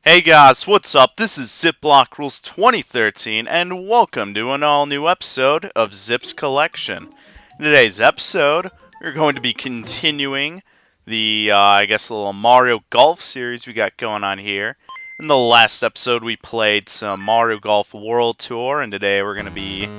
Hey guys, what's up? This is Zipblock Rules 2013, and welcome to an all-new episode of Zip's Collection. In today's episode, we're going to be continuing the, I guess, little Mario Golf series we got going on here. In the last episode, we played some Mario Golf World Tour, and today we're going to be,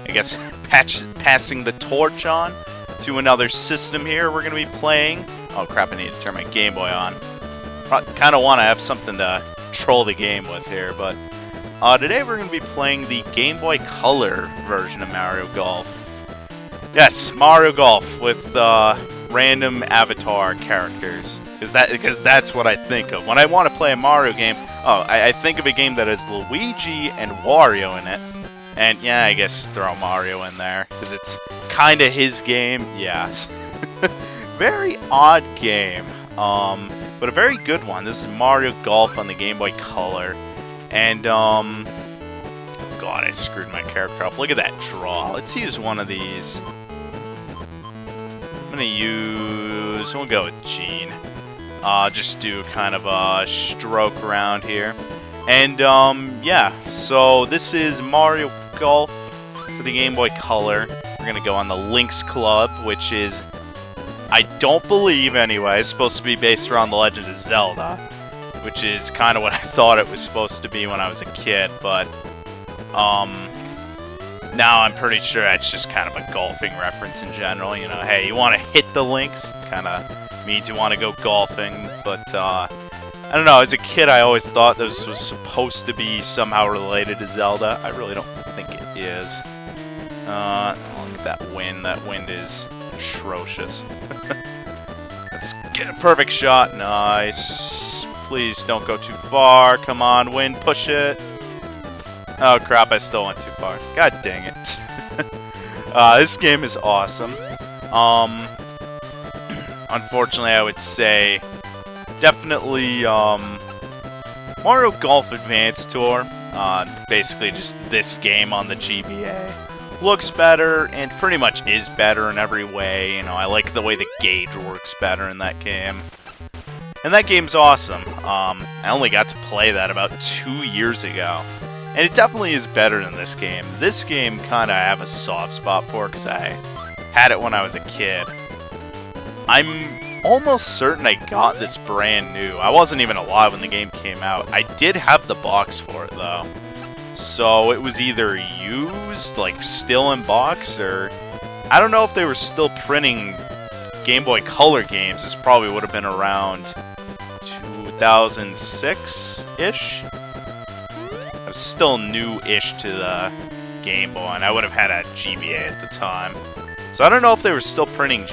I guess, passing the torch on to another system here. We're going to be playing... Oh crap, I need to turn my Game Boy on. Kind of want to have something to troll the game with here, but today we're going to be playing the Game Boy Color version of Mario Golf. Yes, Mario Golf with random avatar characters, because that's what I think of when I want to play a Mario game. Oh, I think of a game that has Luigi and Wario in it, and yeah, I guess throw Mario in there because it's kind of his game. Yeah, very odd game. But a very good one. This is Mario Golf on the Game Boy Color. And, God, I screwed my character up. Look at that draw. Let's use one of these. I'm gonna use... We'll go with Gene. Just do kind of a stroke around here. And, yeah. So, this is Mario Golf for the Game Boy Color. We're gonna go on the Lynx Club, which is... I don't believe, anyway, it's supposed to be based around The Legend of Zelda, which is kind of what I thought it was supposed to be when I was a kid, but, now I'm pretty sure that's just kind of a golfing reference in general, you know, hey, you want to hit the links, kind of means you want to go golfing, but, I don't know, as a kid I always thought this was supposed to be somehow related to Zelda. I really don't think it is. Look at that wind is... atrocious. Let's get a perfect shot. Nice. Please don't go too far. Come on, wind, push it. Oh crap, I still went too far. God dang it. This game is awesome. Unfortunately, I would say definitely Mario Golf Advance Tour. Basically just this game on the GBA. Looks better, and pretty much is better in every way. You know, I like the way the gauge works better in that game. And that game's awesome. I only got to play that about 2 years ago. And it definitely is better than this game. This game kind of have a soft spot for, because I had it when I was a kid. I'm almost certain I got this brand new. I wasn't even alive when the game came out. I did have the box for it, though. So it was either used, like still in box, or I don't know if they were still printing Game Boy Color games. This probably would have been around 2006-ish. I was still new-ish to the Game Boy, and I would have had a GBA at the time. So I don't know if they were still printing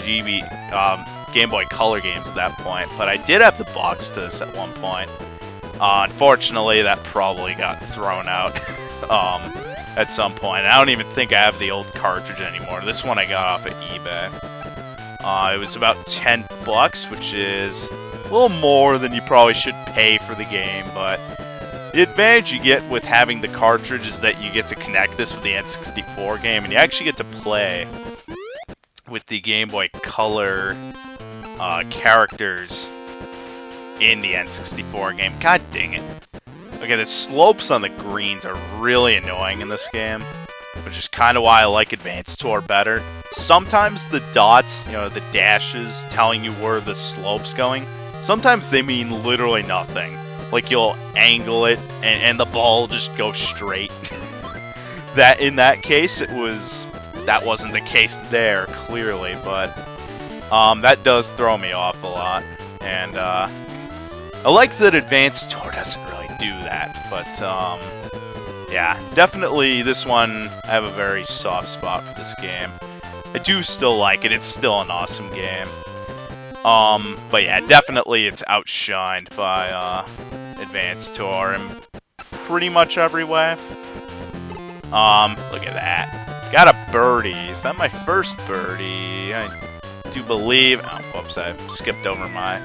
Game Boy Color games at that point, but I did have the box to this at one point. Unfortunately, that probably got thrown out at some point. I don't even think I have the old cartridge anymore. This one I got off of eBay. It was about $10, which is a little more than you probably should pay for the game, but the advantage you get with having the cartridge is that you get to connect this with the N64 game, and you actually get to play with the Game Boy Color characters in the N64 game. God dang it. Okay, the slopes on the greens are really annoying in this game, which is kind of why I like Advanced Tour better. Sometimes the dots, you know, the dashes telling you where the slope's going, sometimes they mean literally nothing. Like, you'll angle it, and the ball just goes straight. That, in that case, that wasn't the case there, clearly, but that does throw me off a lot. And, I like that Advanced Tour doesn't really do that, but, yeah, definitely this one, I have a very soft spot for this game. I do still like it, it's still an awesome game. But yeah, definitely it's outshined by, Advanced Tour in pretty much every way. Look at that. Got a birdie. Is that my first birdie? I do believe... Oh, whoops, I skipped over my...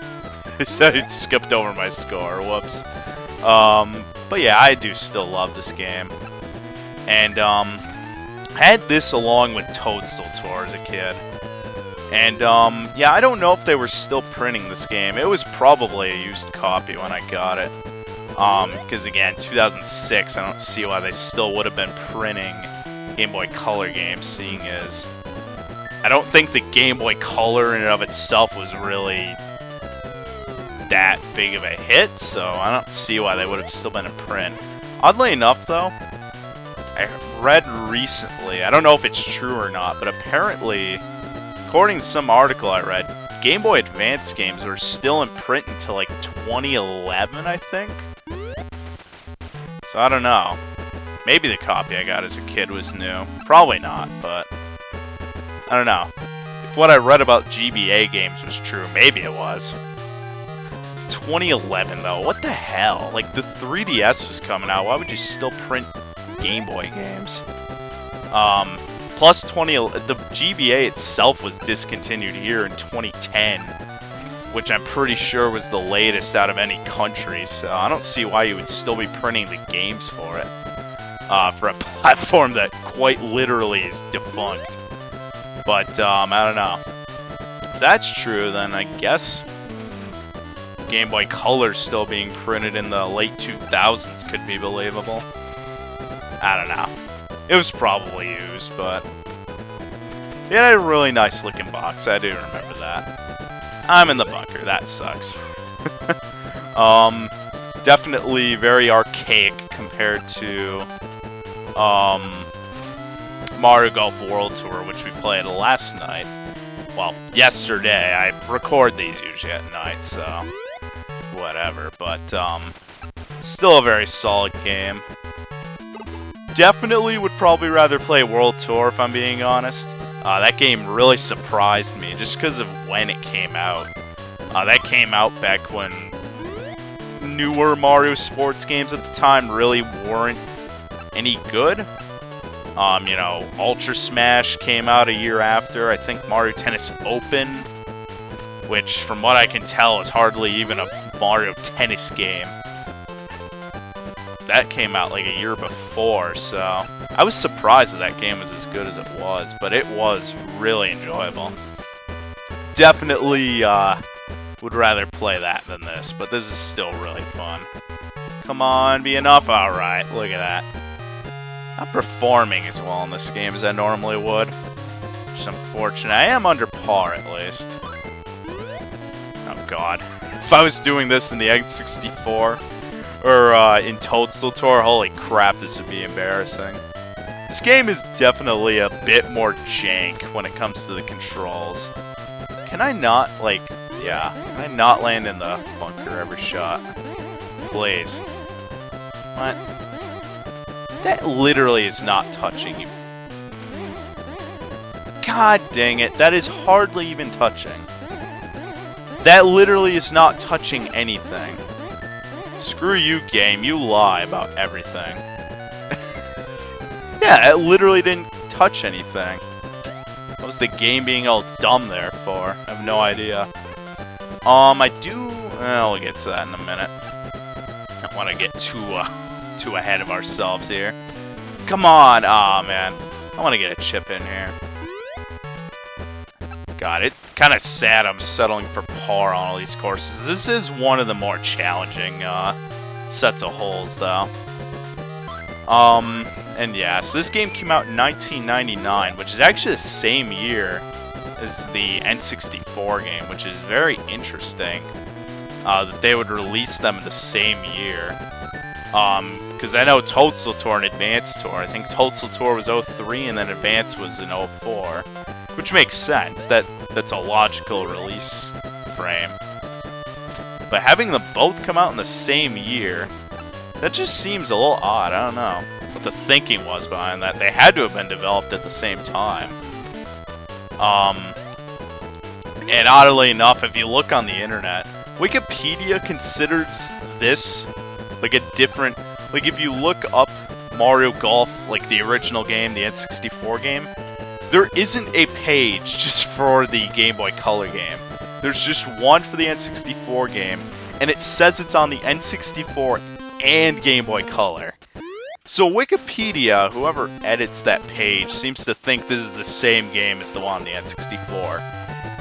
I skipped over my score, whoops. But yeah, I do still love this game. And, I had this along with Toadstool Tour as a kid. And, yeah, I don't know if they were still printing this game. It was probably a used copy when I got it. Because again, 2006, I don't see why they still would have been printing Game Boy Color games, seeing as I don't think the Game Boy Color in and of itself was really that big of a hit, so I don't see why they would have still been in print. Oddly enough, though, I read recently, I don't know if it's true or not, but apparently, according to some article I read, Game Boy Advance games were still in print until like 2011, I think? So I don't know. Maybe the copy I got as a kid was new. Probably not, but I don't know. If what I read about GBA games was true, maybe it was. 2011 though, what the hell? Like, the 3DS was coming out, why would you still print Game Boy games? Plus the GBA itself was discontinued here in 2010, which I'm pretty sure was the latest out of any country, so I don't see why you would still be printing the games for it. For a platform that quite literally is defunct. But, I don't know. If that's true, then I guess Game Boy Color still being printed in the late 2000s could be believable. I don't know. It was probably used, but it had a really nice looking box. I do remember that. I'm in the bunker. That sucks. Definitely very archaic compared to Mario Golf World Tour, which we played last night. Well, yesterday. I record these usually at night, so whatever. But still a very solid game. Definitely would probably rather play World Tour if I'm being honest. That game really surprised me just because of when it came out. That came out back when newer Mario sports games at the time really weren't any good. You know, Ultra Smash came out a year after. I think Mario Tennis Open, which from what I can tell is hardly even a Mario Tennis game. That came out like a year before, so I was surprised that game was as good as it was, but it was really enjoyable. Definitely would rather play that than this, but this is still really fun. Come on, be enough. Alright, look at that. Not performing as well in this game as I normally would, which is unfortunate. I am under par at least. Oh god. If I was doing this in the N64, or in Toadstool Tour, holy crap, this would be embarrassing. This game is definitely a bit more jank when it comes to the controls. Can I not, like, yeah, can I not land in the bunker every shot? Please. What? That literally is not touching you. God dang it, that is hardly even touching. That literally is not touching anything. Screw you, game. You lie about everything. Yeah, it literally didn't touch anything. What was the game being all dumb there for? I have no idea. I do... Well, we'll get to that in a minute. I don't want to get too ahead of ourselves here. Come on! Aw, man. I want to get a chip in here. God, it's kind of sad I'm settling for par on all these courses. This is one of the more challenging sets of holes, though. And yeah, so this game came out in 1999, which is actually the same year as the N64 game, which is very interesting that they would release them in the same year. Because I know Toadstool Tour and Advance Tour. I think Toadstool Tour was 03 and then Advance was in 04. Which makes sense. That's a logical release frame. But having them both come out in the same year, that just seems a little odd. I don't know what the thinking was behind that. They had to have been developed at the same time. And oddly enough, if you look on the internet, Wikipedia considers this like a different... Like, if you look up Mario Golf, like the original game, the N64 game, there isn't a page just for the Game Boy Color game. There's just one for the N64 game, and it says it's on the N64 and Game Boy Color. So Wikipedia, whoever edits that page, seems to think this is the same game as the one on the N64,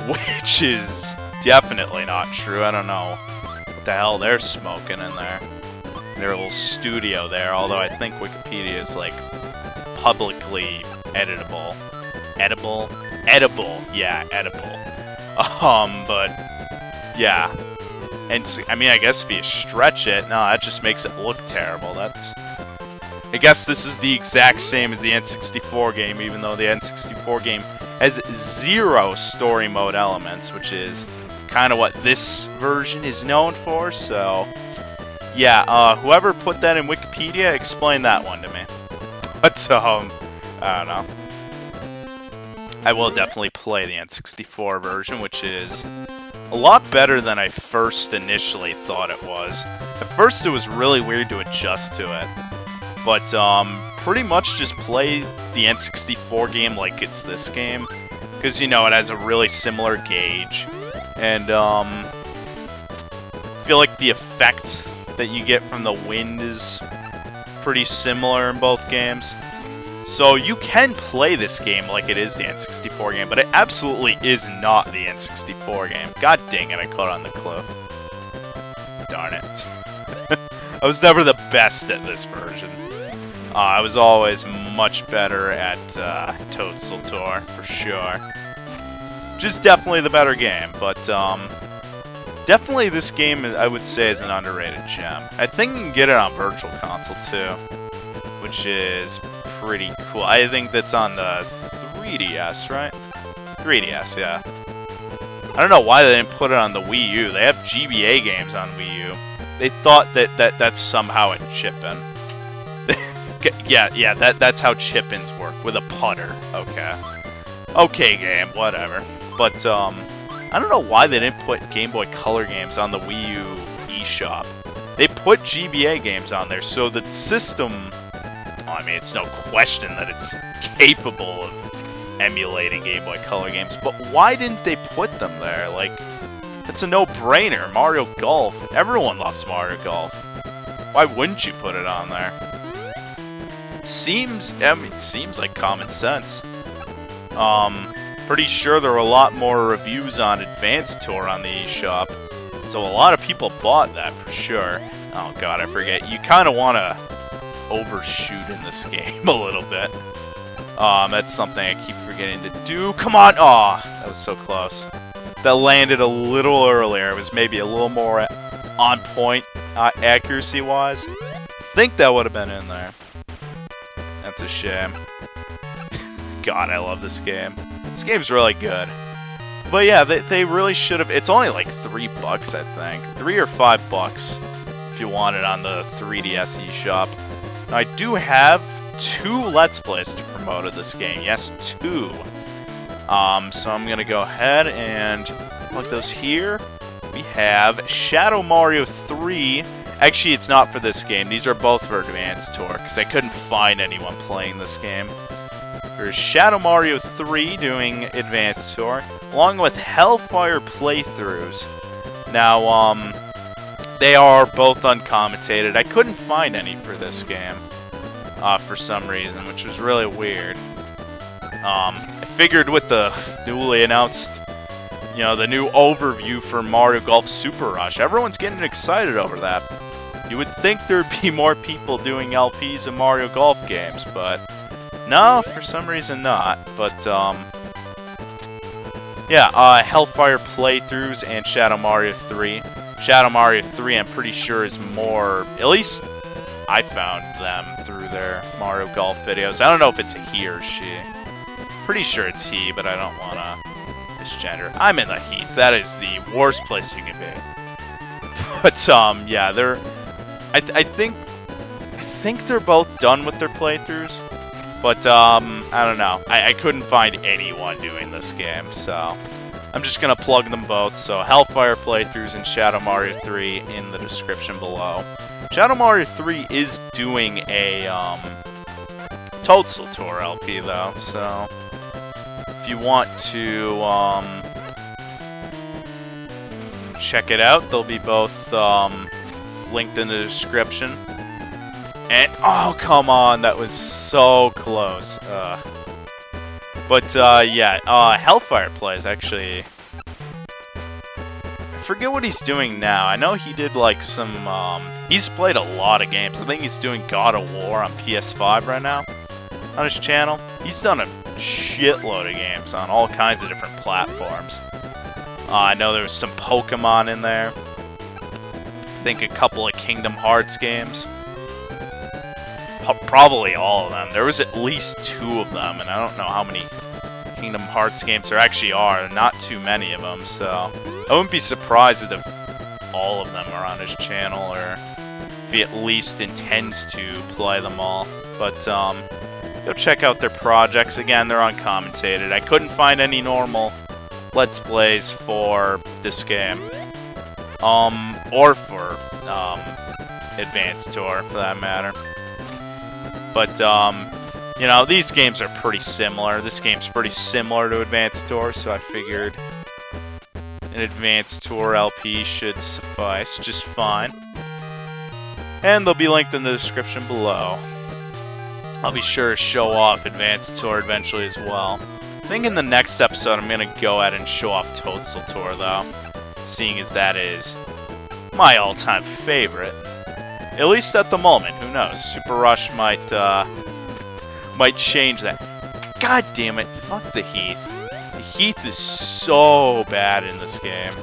which is definitely not true. I don't know what the hell they're smoking in there. their little studio there, although I think Wikipedia is, like, publicly editable. Edible? Edible. Yeah, edible. But, yeah. And, I mean, I guess if you stretch it, no, that just makes it look terrible. That's... I guess this is the exact same as the N64 game, even though the N64 game has 0 story mode elements, which is kind of what this version is known for, so... Yeah, whoever put that in Wikipedia, explain that one to me. But, I don't know. I will definitely play the N64 version, which is a lot better than I first initially thought it was. At first, it was really weird to adjust to it. But, pretty much just play the N64 game like it's this game. Because, you know, it has a really similar gauge. And, I feel like the effect that you get from the wind is pretty similar in both games. So you can play this game like it is the N64 game, but it absolutely is not the N64 game. God dang it, I caught on the cliff. Darn it. I was never the best at this version. I was always much better at Toadstool Tour, for sure. Just definitely the better game, but definitely this game, I would say, is an underrated gem. I think you can get it on Virtual Console, too, which is pretty cool. I think that's on the 3DS, right? 3DS, yeah. I don't know why they didn't put it on the Wii U. They have GBA games on Wii U. They thought that's somehow a chip-in. yeah, that's how chip-ins work, with a putter. Okay. Okay, game, whatever. But, I don't know why they didn't put Game Boy Color games on the Wii U eShop. They put GBA games on there, so the system... Well, I mean, it's no question that it's capable of emulating Game Boy Color games, but why didn't they put them there? Like, it's a no-brainer. Mario Golf. Everyone loves Mario Golf. Why wouldn't you put it on there? It seems like common sense. Pretty sure there were a lot more reviews on Advanced Tour on the eShop, so a lot of people bought that for sure. Oh god, I forget. You kind of want to overshoot in this game a little bit. That's something I keep forgetting to do. Come on! Aw, that was so close. That landed a little earlier. It was maybe a little more on point, accuracy-wise. I think that would have been in there. That's a shame. God, I love this game. This game's really good. But yeah, they really should have... It's only like $3, I think. $3 or $5 if you want it on the 3DS eShop. Now, I do have 2 Let's Plays to promote of this game. Yes, 2. So I'm gonna go ahead and plug those here. We have Shadow Mario 3. Actually, it's not for this game. These are both for Advanced Tour, because I couldn't find anyone playing this game. There's Shadow Mario 3 doing Advanced Tour, along with Hellfire playthroughs. Now, they are both uncommentated. I couldn't find any for this game, for some reason, which was really weird. I figured with the newly announced, you know, the new overview for Mario Golf Super Rush, everyone's getting excited over that. You would think there'd be more people doing LPs of Mario Golf games, but no, for some reason not. But, yeah, Hellfire playthroughs and Shadow Mario 3. Shadow Mario 3, I'm pretty sure, is more... At least I found them through their Mario Golf videos. I don't know if it's a he or she. Pretty sure it's he, but I don't want to misgender. I'm in the Heath. That is the worst place you can be. But, yeah, they're... I think they're both done with their playthroughs. But, I don't know. I couldn't find anyone doing this game, so I'm just going to plug them both. So, Hellfire playthroughs and Shadow Mario 3 in the description below. Shadow Mario 3 is doing a, Toadstool Tour LP, though, so if you want to, check it out, they'll be both, linked in the description. And, oh, come on, that was so close. But, yeah, Hellfire plays, actually. I forget what he's doing now. I know he did like some, he's played a lot of games. I think he's doing God of War on PS5 right now on his channel. He's done a shitload of games on all kinds of different platforms. I know there was some Pokemon in there. I think a couple of Kingdom Hearts games. Probably all of them. There was at least 2 of them, and I don't know how many Kingdom Hearts games there actually are. Not too many of them, so I wouldn't be surprised if all of them are on his channel, or if he at least intends to play them all. But go check out their projects. Again, they're uncommented. I couldn't find any normal Let's Plays for this game, or for Advanced Tour, for that matter. But, you know, these games are pretty similar. This game's pretty similar to Advanced Tour, so I figured an Advanced Tour LP should suffice just fine. And they'll be linked in the description below. I'll be sure to show off Advanced Tour eventually as well. I think in the next episode I'm going to go ahead and show off Toadstool Tour, though, seeing as that is my all-time favorite. At least at the moment, who knows? Super Rush might change that. God damn it, fuck the Heath. The Heath is so bad in this game.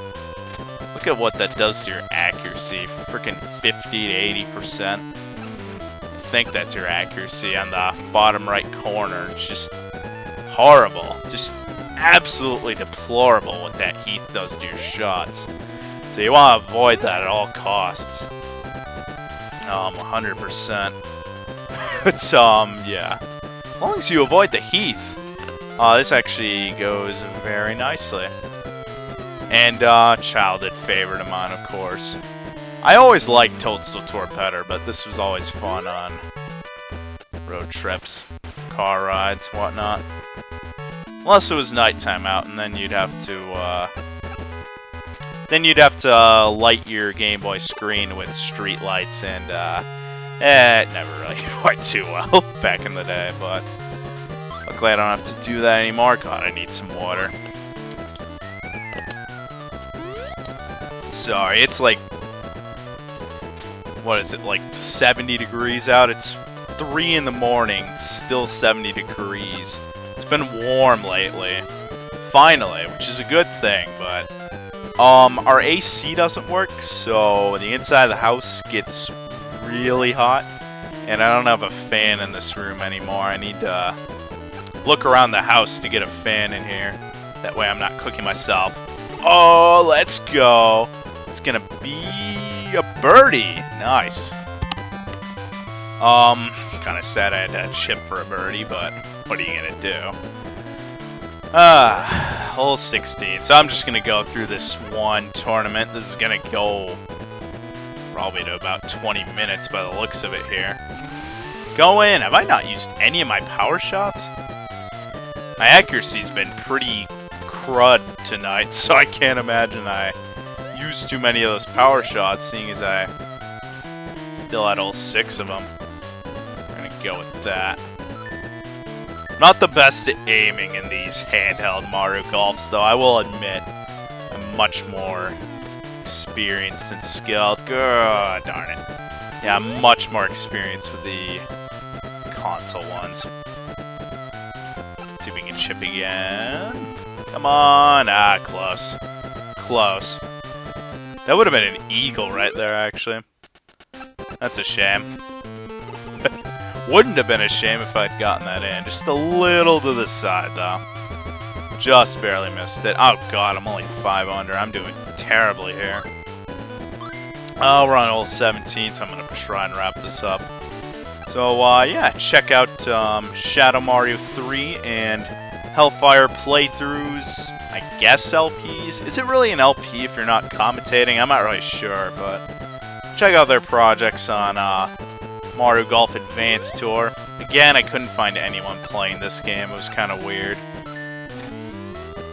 Look at what that does to your accuracy. Freaking 50 to 80%. I think that's your accuracy on the bottom right corner. It's just horrible. Just absolutely deplorable what that Heath does to your shots. So you want to avoid that at all costs. 100%. But, yeah. As long as you avoid the Heath, this actually goes very nicely. And, childhood favorite of mine, of course. I always liked Toadstool Tour better, but this was always fun on road trips, car rides, whatnot. Unless it was nighttime out, and then you'd have to, light your Game Boy screen with street lights, and, it never really went too well back in the day, but luckily I don't have to do that anymore. God, I need some water. Sorry, it's like, what is it, like 70 degrees out? It's 3 in the morning, still 70 degrees. It's been warm lately, finally, which is a good thing, but our AC doesn't work, so the inside of the house gets really hot, and I don't have a fan in this room anymore. I need to look around the house to get a fan in here. That way I'm not cooking myself. Oh, let's go. It's gonna be a birdie. Nice. Kind of sad I had to chip for a birdie, but what are you gonna do? Hole 16. So I'm just gonna go through this one tournament. This is gonna go probably to about 20 minutes by the looks of it here. Go in. Have I not used any of my power shots? My accuracy's been pretty crud tonight, so I can't imagine I used too many of those power shots, seeing as I still had all 6 of them. We're gonna go with that. Not the best at aiming in these handheld Mario Golfs, though, I will admit. I'm much more experienced and skilled. God darn it. Yeah, I'm much more experienced with the console ones. See if we can chip again. Come on. Ah, close. Close. That would have been an eagle right there, actually. That's a shame. Wouldn't have been a shame if I'd gotten that in. Just a little to the side, though. Just barely missed it. Oh, God, I'm only 5 under. I'm doing terribly here. Oh, we're on hole 17, so I'm going to try and wrap this up. So, yeah, check out Shadow Mario 3 and Hellfire playthroughs, I guess LPs. Is it really an LP if you're not commentating? I'm not really sure, but check out their projects on Mario Golf Advanced Tour. Again, I couldn't find anyone playing this game. It was kind of weird.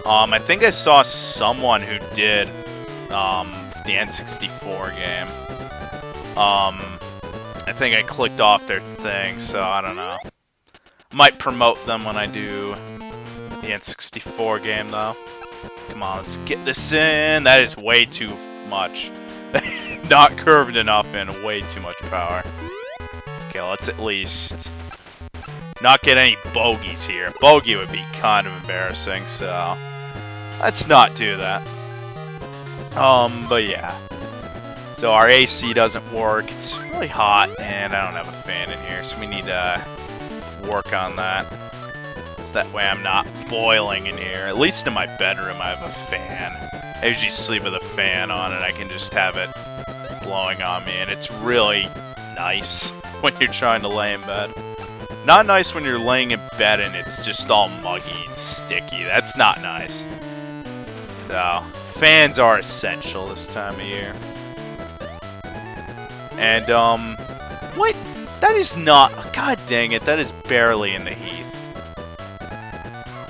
I think I saw someone who did the N64 game. I think I clicked off their thing, so I don't know. Might promote them when I do the N64 game, though. Come on, let's get this in. That is way too much. Not curved enough and way too much power. Okay, let's at least not get any bogeys here. Bogey would be kind of embarrassing, so let's not do that. But yeah. So our AC doesn't work. It's really hot, and I don't have a fan in here, so we need to work on that. So that way I'm not boiling in here. At least in my bedroom I have a fan. I usually sleep with a fan on, and I can just have it blowing on me, and it's really nice when you're trying to lay in bed. Not nice when you're laying in bed and it's just all muggy and sticky. That's not nice. So, fans are essential this time of year. And, what? That is not... God dang it, that is barely in the heath.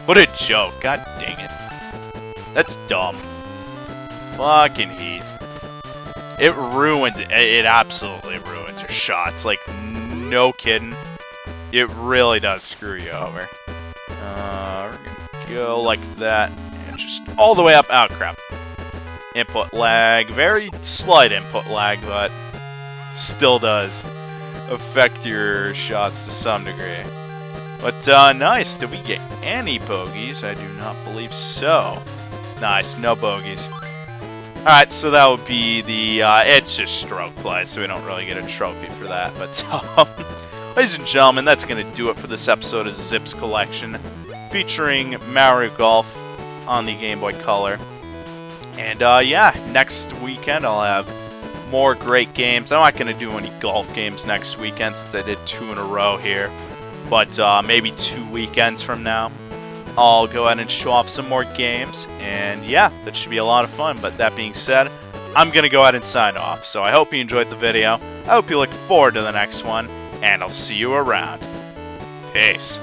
What a joke, god dang it. That's dumb. Fucking heath. It absolutely ruins your shots, like, no kidding. It really does screw you over. We're gonna go like that, and just all the way up. Oh, crap. Input lag, very slight input lag, but still does affect your shots to some degree. But, nice. Did we get any bogeys? I do not believe so. Nice, no bogeys. Alright, so that would be the, it's just stroke play, so we don't really get a trophy for that. But, ladies and gentlemen, that's going to do it for this episode of Zips Collection, featuring Mario Golf on the Game Boy Color. And, yeah, next weekend I'll have more great games. I'm not going to do any golf games next weekend since I did 2 in a row here. But maybe 2 weekends from now, I'll go ahead and show off some more games. And yeah, that should be a lot of fun. But that being said, I'm going to go ahead and sign off. So I hope you enjoyed the video. I hope you look forward to the next one. And I'll see you around. Peace.